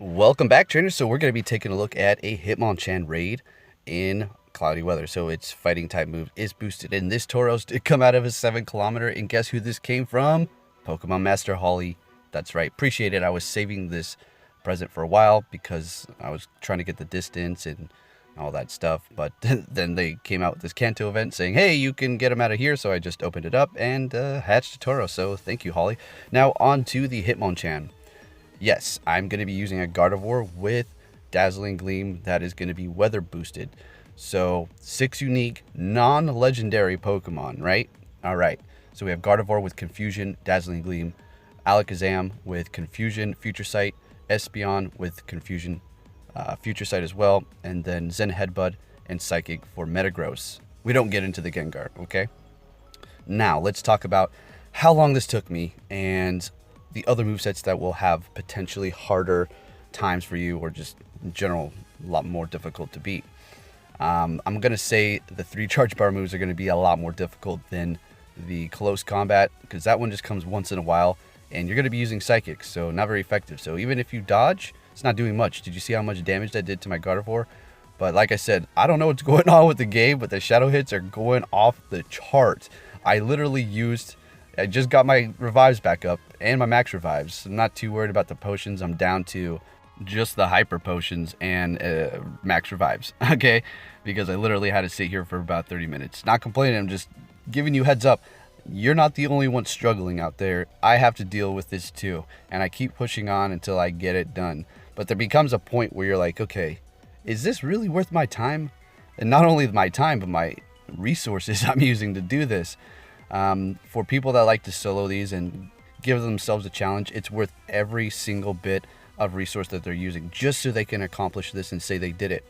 Welcome back, trainers. So we're going to be taking a look at a Hitmonchan raid in cloudy weather. So its fighting type move is boosted. And this Tauros did come out of a 7-kilometer. And guess who this came from? Pokemon Master Holly. That's right. Appreciate it. I was saving this present for a while because I was trying to get the distance and all that stuff. But then they came out with this Kanto event saying, hey, you can get them out of here. So I just opened it up and hatched a Tauros. So thank you, Holly. Now on to the Hitmonchan. Yes, I'm going to be using a Gardevoir with Dazzling Gleam that is going to be weather boosted. So 6 unique non-legendary Pokemon, right? All right. So we have Gardevoir with Confusion, Dazzling Gleam, Alakazam with Confusion, Future Sight, Espeon with Confusion, Future Sight as well, and then Zen Headbutt and Psychic for Metagross. We don't get into the Gengar, okay? Now, let's talk about how long this took me and the other movesets that will have potentially harder times for you, or just in general a lot more difficult to beat. I'm going to say the 3 charge bar moves are going to be a lot more difficult than the close combat, because that one just comes once in a while and you're going to be using Psychic, so not very effective. So even if you dodge, it's not doing much. Did you see how much damage that did to my Gardevoir? But like I said, I don't know what's going on with the game, but the shadow hits are going off the chart. I just got my revives back up and my max revives. I'm not too worried about the potions. I'm down to just the hyper potions and max revives, okay? Because I literally had to sit here for about 30 minutes. Not complaining, I'm just giving you heads up. You're not the only one struggling out there. I have to deal with this too. And I keep pushing on until I get it done. But there becomes a point where you're like, okay, is this really worth my time? And not only my time, but my resources I'm using to do this. For people that like to solo these and give themselves a challenge, it's worth every single bit of resource that they're using just so they can accomplish this and say they did it.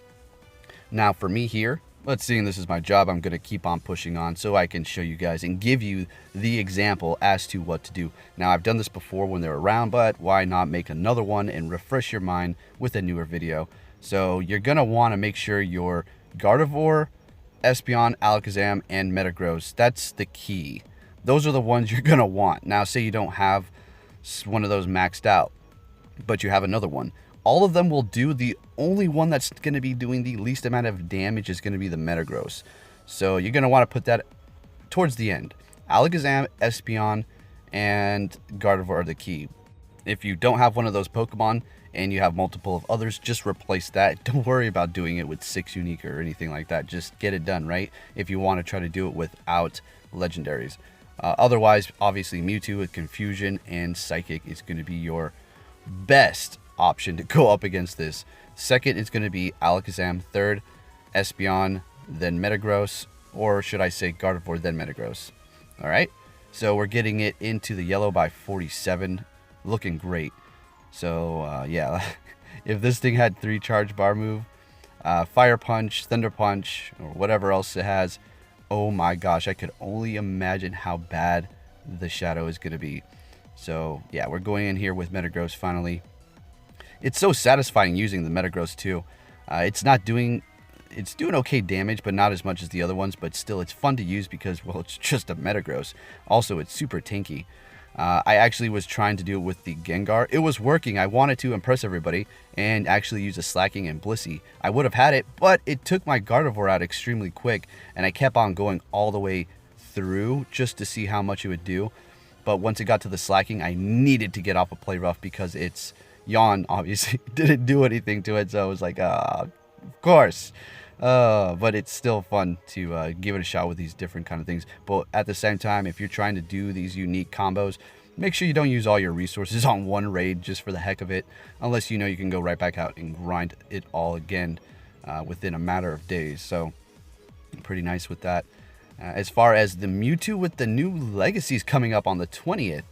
Now for me here, let's see, this is my job, I'm going to keep on pushing on so I can show you guys and give you the example as to what to do. Now I've done this before when they're around, but why not make another one and refresh your mind with a newer video? So you're going to want to make sure your Gardevoir, Espeon, Alakazam, and Metagross, that's the key. Those are the ones you're going to want. Now, say you don't have one of those maxed out, but you have another one. All of them will do. The only one that's going to be doing the least amount of damage is going to be the Metagross. So you're going to want to put that towards the end. Alakazam, Espeon, and Gardevoir are the key. If you don't have one of those Pokemon and you have multiple of others, just replace that. Don't worry about doing it with 6 unique or anything like that. Just get it done, right? If you want to try to do it without legendaries. Otherwise, obviously, Mewtwo with Confusion and Psychic is going to be your best option to go up against this. Second is going to be Alakazam. Third, Espeon, then Metagross. Or should I say Gardevoir, then Metagross. All right? So we're getting it into the yellow by 47. Looking great. So, yeah, if this thing had 3 charge bar move, Fire Punch, Thunder Punch, or whatever else it has, oh my gosh, I could only imagine how bad the shadow is going to be. So, yeah, we're going in here with Metagross finally. It's so satisfying using the Metagross too. It's doing okay damage, but not as much as the other ones, but still it's fun to use because, well, it's just a Metagross. Also, it's super tanky. I actually was trying to do it with the Gengar. It was working. I wanted to impress everybody and actually use a Slacking and Blissey. I would have had it, but it took my Gardevoir out extremely quick, and I kept on going all the way through just to see how much it would do. But once it got to the Slacking, I needed to get off a Play Rough because its Yawn obviously didn't do anything to it, so I was like, of course. But it's still fun to give it a shot with these different kind of things. But at the same time, if you're trying to do these unique combos, make sure you don't use all your resources on one raid just for the heck of it, unless you know you can go right back out and grind it all again within a matter of days. So pretty nice with that. As far as the Mewtwo with the new legacies coming up on the 20th,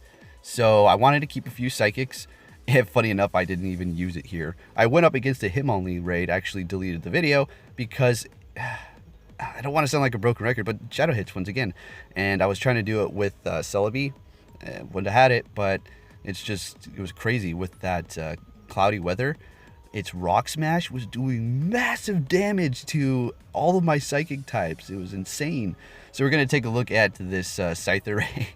so I wanted to keep a few Psychics. And funny enough, I didn't even use it here. I went up against the Hitmonlee raid, actually deleted the video because I don't want to sound like a broken record, but shadow hits once again. And I was trying to do it with Celebi, wouldn't have had it, but it was crazy with that cloudy weather. Its Rock Smash was doing massive damage to all of my Psychic types. It was insane. So we're going to take a look at this Scyther raid.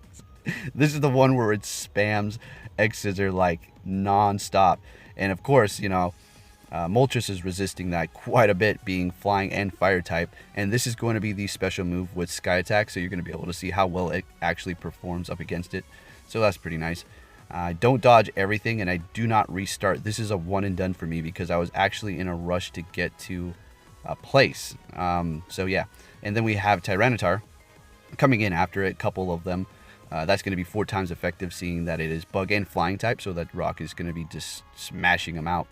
This is the one where it spams X-Scissor like non-stop. And of course, you know, Moltres is resisting that quite a bit, being flying and fire type. And this is going to be the special move with Sky Attack, so you're going to be able to see how well it actually performs up against it. So that's pretty nice. I don't dodge everything, and I do not restart. This is a one and done for me because I was actually in a rush to get to a place. So yeah. And then we have Tyranitar coming in after it, a couple of them. That's going to be 4 times effective, seeing that it is bug and flying type, so that rock is going to be just smashing him out.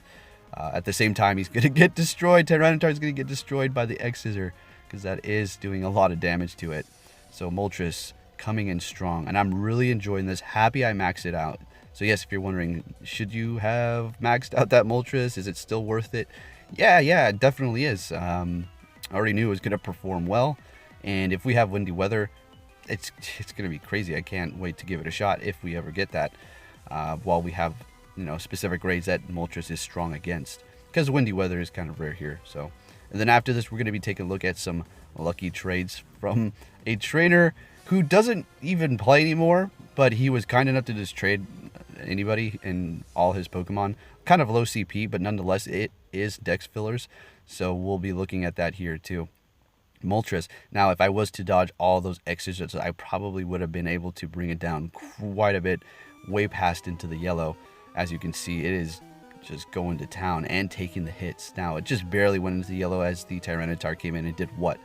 At the same time, he's going to get destroyed. Tyranitar is going to get destroyed by the X-Scissor because that is doing a lot of damage to it. So Moltres coming in strong, and I'm really enjoying this. Happy I maxed it out. So yes, if you're wondering, should you have maxed out that Moltres? Is it still worth it? Yeah, it definitely is. I already knew it was going to perform well, and if we have windy weather, it's going to be crazy. I can't wait to give it a shot if we ever get that. While we have, you know, specific raids that Moltres is strong against, because windy weather is kind of rare here. So, and then after this, we're going to be taking a look at some lucky trades from a trainer who doesn't even play anymore, but he was kind enough to just trade anybody in all his Pokemon. Kind of low CP, but nonetheless, it is Dex fillers. So we'll be looking at that here too. Moltres. Now, if I was to dodge all those X-Scissors, I probably would have been able to bring it down quite a bit, way past into the yellow. As you can see, it is just going to town and taking the hits. Now, it just barely went into the yellow as the Tyranitar came in and did what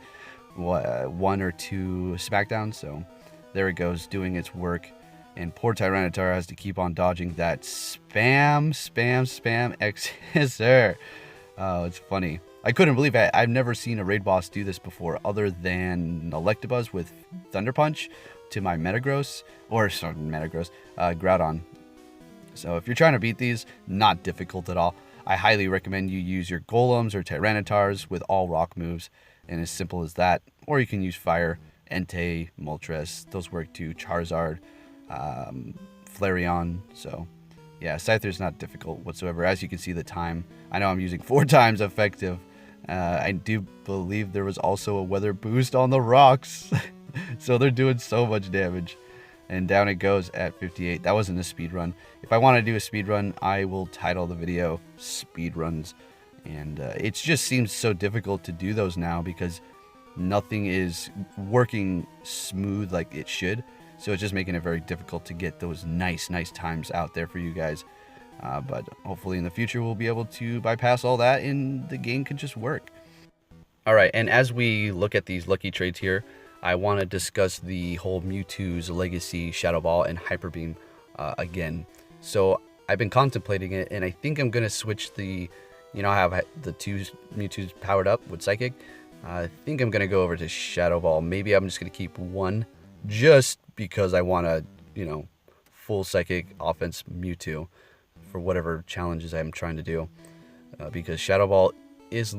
1 or 2 smackdowns. So there it goes, doing its work. And poor Tyranitar has to keep on dodging that spam X-Scissor. Oh, it's funny. I couldn't believe it. I've never seen a raid boss do this before, other than Electabuzz with Thunder Punch to my Metagross, Groudon. So if you're trying to beat these, not difficult at all. I highly recommend you use your Golems or Tyranitars with all rock moves, and as simple as that. Or you can use Fire, Entei, Moltres. Those work too. Charizard, Flareon. So yeah, Scyther's not difficult whatsoever. As you can see, the time, I know I'm using 4 times effective. I do believe there was also a weather boost on the rocks. So they're doing so much damage. And down it goes at 58. That wasn't a speed run. If I want to do a speed run, I will title the video Speed Runs. And it just seems so difficult to do those now because nothing is working smooth like it should. So it's just making it very difficult to get those nice times out there for you guys. But hopefully in the future we'll be able to bypass all that and the game can just work. Alright, and as we look at these lucky trades here, I want to discuss the whole Mewtwo's Legacy, Shadow Ball, and Hyper Beam again. So I've been contemplating it, and I think I'm going to switch the, you know, I have the 2 Mewtwo's powered up with Psychic. I think I'm going to go over to Shadow Ball. Maybe I'm just going to keep 1 just because I want to, you know, full Psychic offense Mewtwo for whatever challenges I'm trying to do. Because Shadow Ball is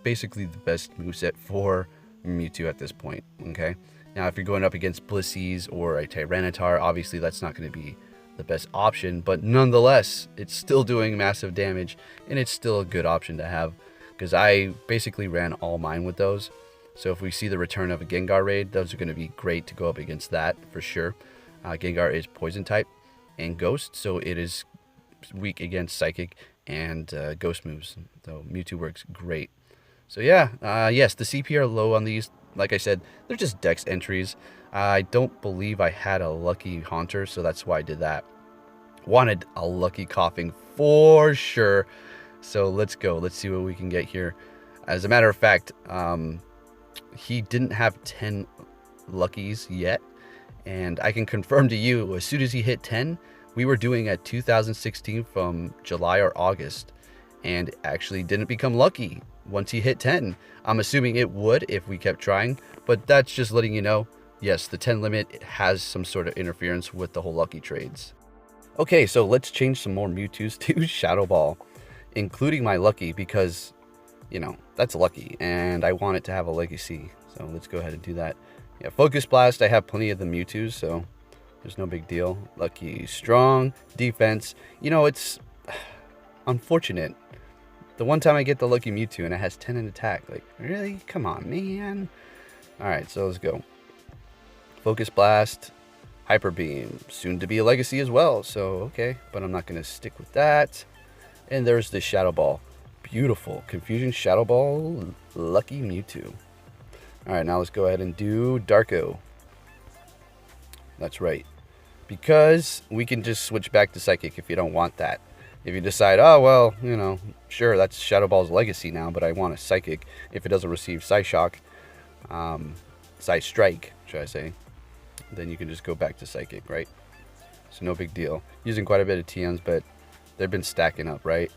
basically the best moveset for Mewtwo at this point. Okay, now if you're going up against Blissey's or a Tyranitar, obviously that's not going to be the best option, but nonetheless it's still doing massive damage and it's still a good option to have, because I basically ran all mine with those. So if we see the return of a Gengar raid, those are going to be great to go up against that for sure. Gengar is poison type and ghost, so it is weak against Psychic and ghost moves, so Mewtwo works great. So yeah, yes, the CP are low on these. Like I said, they're just Dex entries. I don't believe I had a lucky Haunter, so that's why I did that. Wanted a lucky Coughing for sure. So let's go. Let's see what we can get here. As a matter of fact, he didn't have 10 luckies yet. And I can confirm to you, as soon as he hit 10, we were doing at 2016 from July or August. And actually didn't become lucky once he hit 10. I'm assuming it would if we kept trying, but that's just letting you know, yes, the 10 limit has some sort of interference with the whole lucky trades. Okay, so let's change some more Mewtwo's to Shadow Ball, including my lucky, because, you know, that's lucky, and I want it to have a legacy, so let's go ahead and do that. Yeah, Focus Blast, I have plenty of the Mewtwo's, so there's no big deal. Lucky, strong, defense, you know, it's unfortunate. The one time I get the lucky Mewtwo and it has 10 in attack. Like, really? Come on, man. Alright, so let's go. Focus Blast. Hyper Beam. Soon to be a legacy as well. So, okay. But I'm not going to stick with that. And there's the Shadow Ball. Beautiful. Confusion Shadow Ball. Lucky Mewtwo. Alright, now let's go ahead and do Darko. That's right. Because we can just switch back to Psychic if you don't want that. If you decide, oh, well, you know, sure, that's Shadow Ball's legacy now, but I want a Psychic if it doesn't receive Psyshock, Psystrike, should I say, then you can just go back to Psychic, right? So no big deal. Using quite a bit of TMs, but they've been stacking up, right?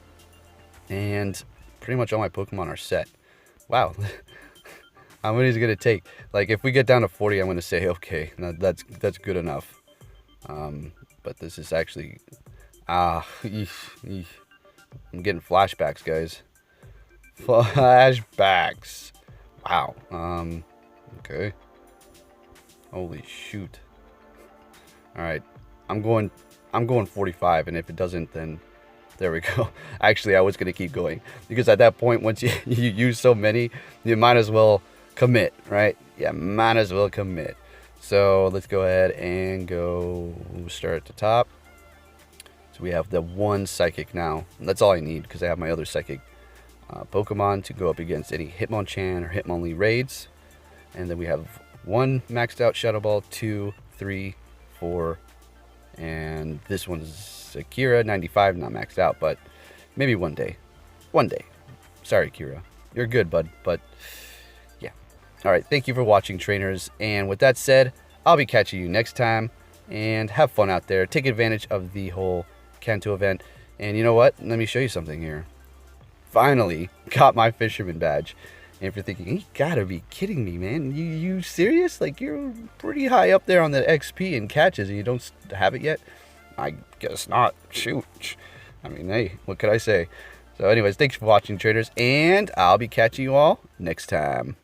And pretty much all my Pokemon are set. Wow. How many is it going to take? Like, if we get down to 40, I'm going to say, okay, that's good enough. But this is actually... I'm getting flashbacks, guys. Flashbacks. Wow. Okay. Holy shoot. Alright. I'm going 45, and if it doesn't, then there we go. Actually, I was going to keep going. Because at that point, once you use so many, you might as well commit, right? Yeah, might as well commit. So let's go ahead and go start at the top. So we have the one Psychic now. And that's all I need because I have my other Psychic Pokemon to go up against any Hitmonchan or Hitmonlee raids. And then we have one maxed out Shadow Ball, 2, 3, 4, and this one's Akira 95, not maxed out, but maybe one day. One day. Sorry, Akira. You're good, bud, but yeah. Alright, thank you for watching, trainers. And with that said, I'll be catching you next time. And have fun out there. Take advantage of the whole Kanto event. And you know what? Let me show you something here. Finally got my Fisherman badge. And if you're thinking, you gotta be kidding me, man. You serious? Like, you're pretty high up there on the XP and catches and you don't have it yet? I guess not. Shoot. I mean, hey, what could I say? So anyways, thanks for watching, traders. And I'll be catching you all next time.